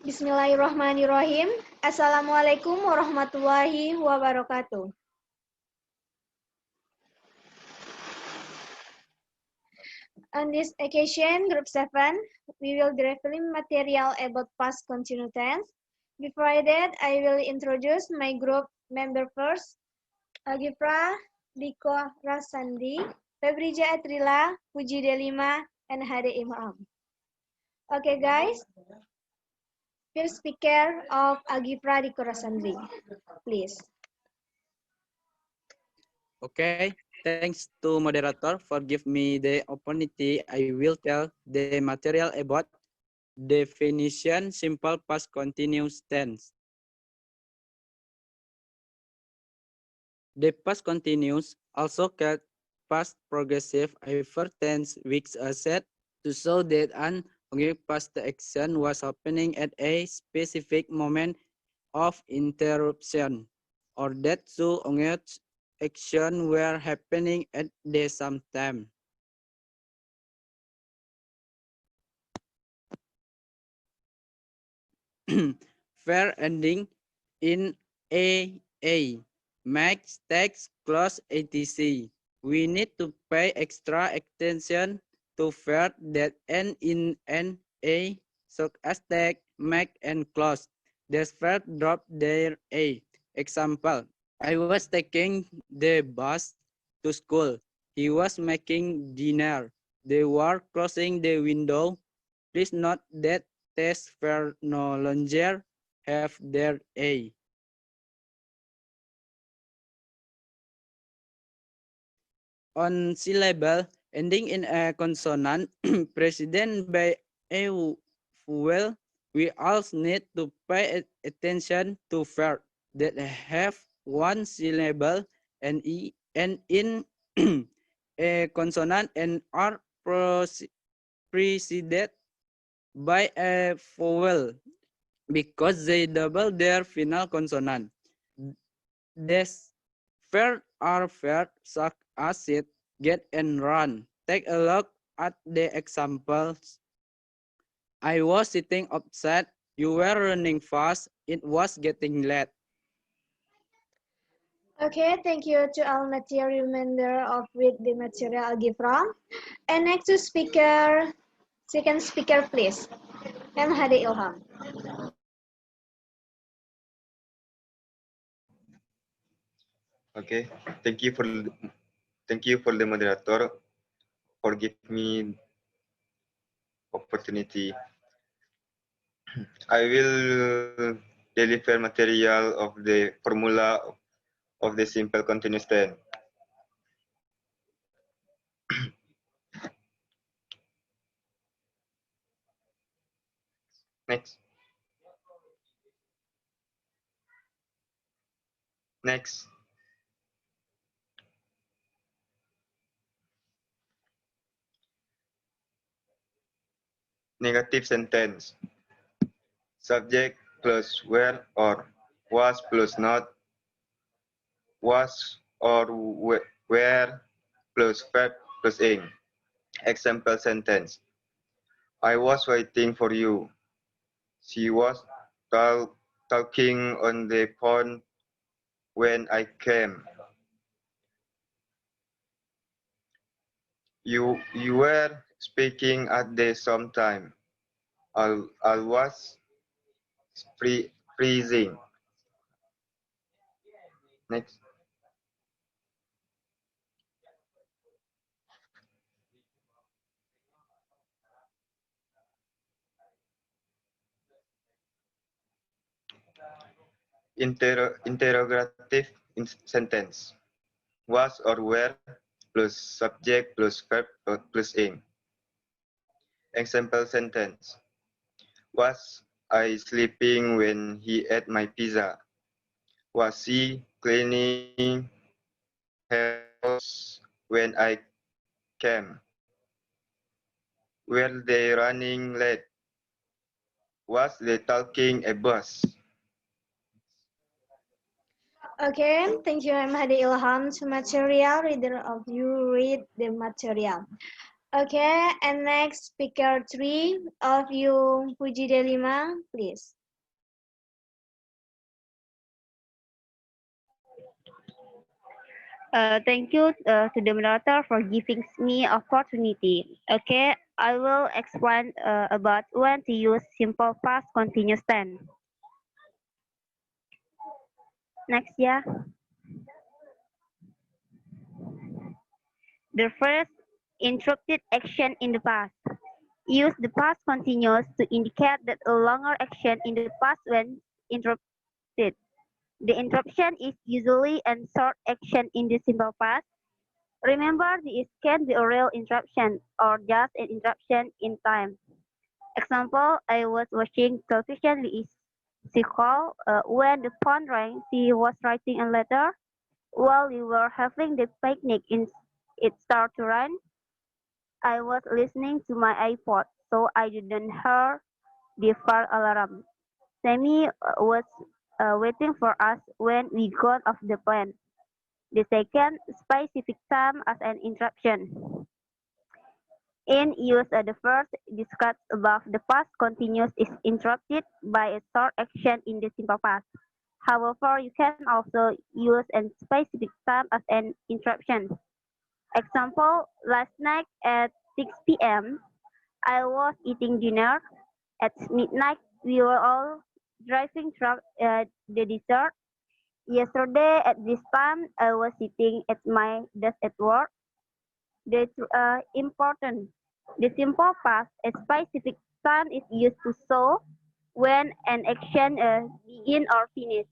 Bismillahirrahmanirrahim. Assalamualaikum warahmatullahi wabarakatuh. On this occasion, Group 7, we will directly material about past continuous tense. Before that, I will introduce my group member first. Algifra, Diko Rasandi, Febrija Atrila, Puji Delima, and Hade Imam. Okay guys, first speaker of Algifra Diko Rasandi, please. Okay, thanks to moderator for give me the opportunity. I will tell the material about definition simple past continuous tense. The past continuous, also called past progressive ever tense, which is said to show that an past action was happening at a specific moment of interruption, or that two actions were happening at the same time. Fair ending in AA, max, text, clause, etc. We need to pay extra attention to fair that end in NA, such as text, make, and clause. This fair drop their A. Example, I was taking the bus to school. He was making dinner. They were closing the window. Please note that test fair no longer have their A. On syllable ending in a consonant preceded by a vowel, we also need to pay attention to verbs that have one syllable and in a consonant and are preceded by a vowel because they double their final consonant. These verbs are verbs such as sit, get, and run. Take a look at the examples. I was sitting upset. You were running fast. It was getting late. Okay, thank you to all material member of with the material algebra. And next to speaker, second speaker please. M. Hadi Ilham. Okay, thank you for the moderator for give me opportunity. I will deliver material of the formula of the simple continuous tense. Next. Next. Negative sentence. Subject plus where or was plus not. Was or where plus verb plus ing. Example sentence. I was waiting for you. She was talking on the phone when I came. You were speaking at the same time. I was freezing. Next. Interrogative sentence. Was or were plus subject plus verb plus ing. Example sentence. Was I sleeping when he ate my pizza? Was he cleaning her house when I came? Were they running late? Was they talking a bus? Okay, thank you M. Hadi Ilham to material. Reader of you read the material. Okay, and next speaker 3 of you, Puji Delima, please. Thank you to the moderator for giving me opportunity. Okay, I will explain about when to use simple past continuous tense. Next, yeah. The first, interrupted action in the past. Use the past continuous to indicate that a longer action in the past when interrupted. The interruption is usually a short action in the simple past. Remember, this can be a real interruption or just an interruption in time. Example, I was watching television with she called when the phone rang. She was writing a letter. While we were having the picnic, it started to rain. I was listening to my iPod, so I didn't hear the fire alarm. Sammy was waiting for us when we got off the plane. The second, specific time as an interruption. In use the first discussed above, the past continuous is interrupted by a short action in the simple past. However, you can also use a specific time as an interruption. Example, last night at 6 p.m., I was eating dinner. At midnight, we were all driving through the desert. Yesterday, at this time, I was sitting at my desk at work. That's important. The simple past, a specific time is used to show when an action begin or finish.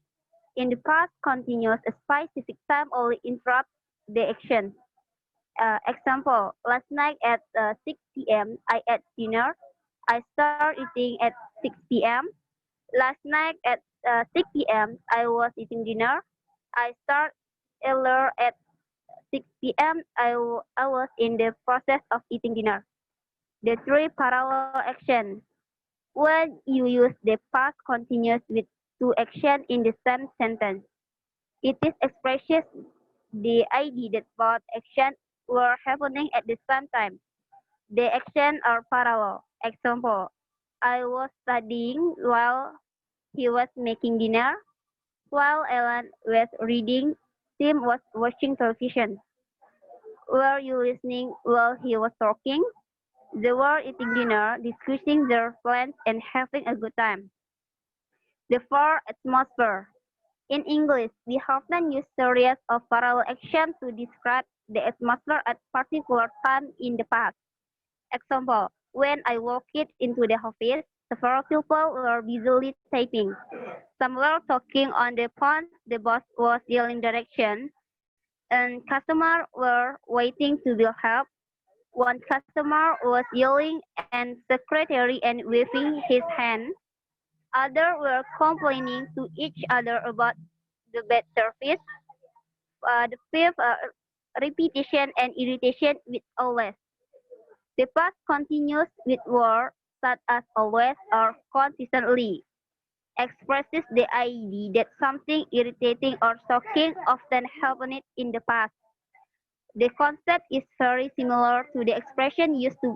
In the past continuous, a specific time only interrupts the action. Example, last night at 6 p.m. I ate dinner. I started eating at 6 p.m. Last night at 6 p.m. I was eating dinner. I started earlier at 6 p.m. I was in the process of eating dinner. The three parallel actions. When you use the past continuous with two actions in the same sentence, it is expresses the idea that both actions were happening at the same time. The actions are parallel. Example, I was studying while he was making dinner. While Ellen was reading, Tim was watching television. Were you listening while he was talking? They were eating dinner, discussing their plans, and having a good time. The fourth, atmosphere. In English, we often use series of parallel actions to describe the atmosphere at particular time in the past. Example, when I walked into the office, several people were busily typing. Some were talking on the phone, the boss was yelling directions, and customers were waiting to be helped. One customer was yelling and secretary and waving his hand. Others were complaining to each other about the bad service. The fifth, repetition and irritation with always. The past continues with words such as always or consistently. Expresses the idea that something irritating or shocking often happened in the past. The concept is very similar to the expression used to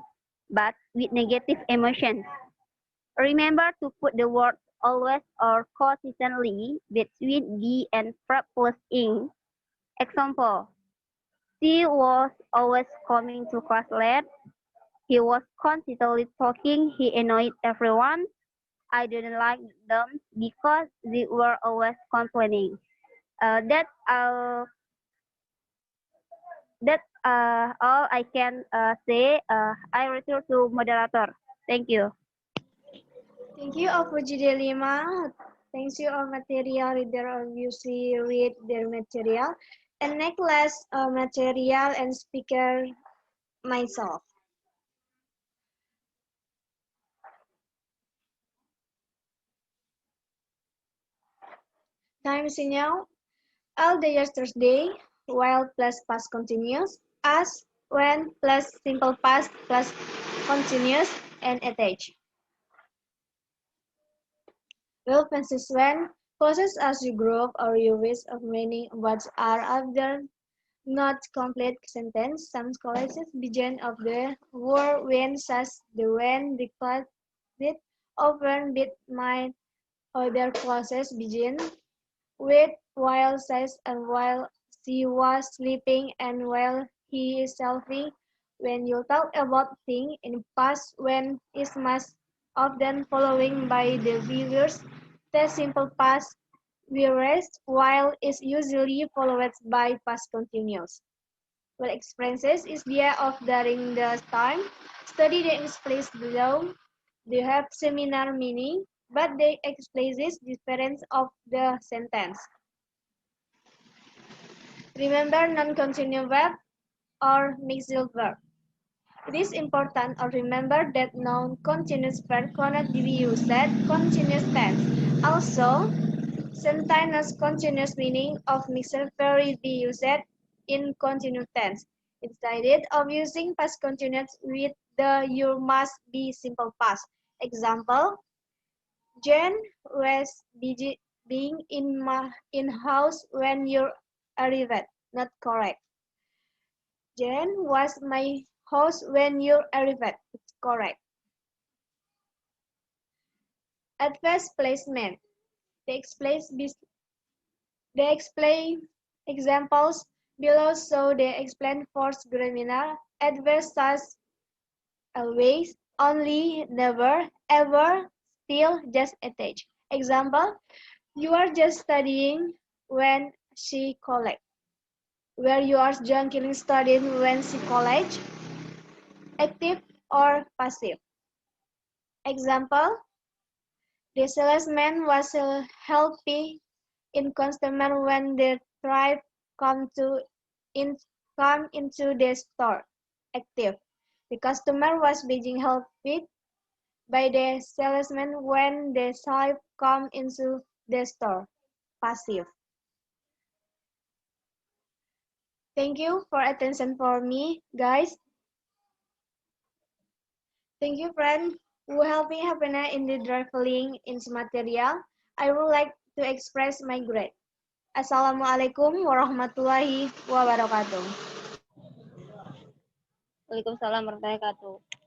but with negative emotions. Remember to put the word always or consistently between the and verb plus ing. Example, she was always coming to class late. He was constantly talking. He annoyed everyone. I didn't like them because they were always complaining. That's all I can say. I return to moderator. Thank you. Thank you, Puji Delima. Thanks you, all material reader obviously read their material. And next class material and speaker myself. Time signal. All the yesterday, while plus past continuous, as, when plus simple past plus continuous, and attach. Will passes when, causes as you grow up or you wish of meaning what are other not complete sentence. Some scholars begin of the word when such the when declared often with my other clauses begin with while says and while she was sleeping and while he is sleeping. When you talk about thing in past when is most often following by the viewers the simple past whereas while is usually followed by past continuous. Well, experiences is the idea of during the time. Study the explains below. They have similar meaning, but they explains difference of the sentence. Remember non-continuous verb or mixed verb. It is important to remember that non-continuous verb cannot be used as continuous tense. Also, sometimes continuous meaning of mixed verb is be used in continuous tense. Instead of using past continuous with the you must be simple past. Example, Jen was being in house when you arrived. Not correct. Jen was my host when you arrived. It's correct. Adverse placement. They explain examples below so they explain force grammar. Adverse such always, only, never, ever, still, just attach. Example, you are just studying when she college. Where you are junking studying when she college. Active or passive. Example, the salesman was helping in customer when the tribe come into the store. Active. The customer was being helped by the salesman when the tribe come into the store. Passive. Thank you for attention for me, guys. Thank you, friend, who helped me happiness in the traveling in material. I would like to express my gratitude. Assalamualaikum warahmatullahi wabarakatuh. Waalaikumsalam warahmatullahi wabarakatuh.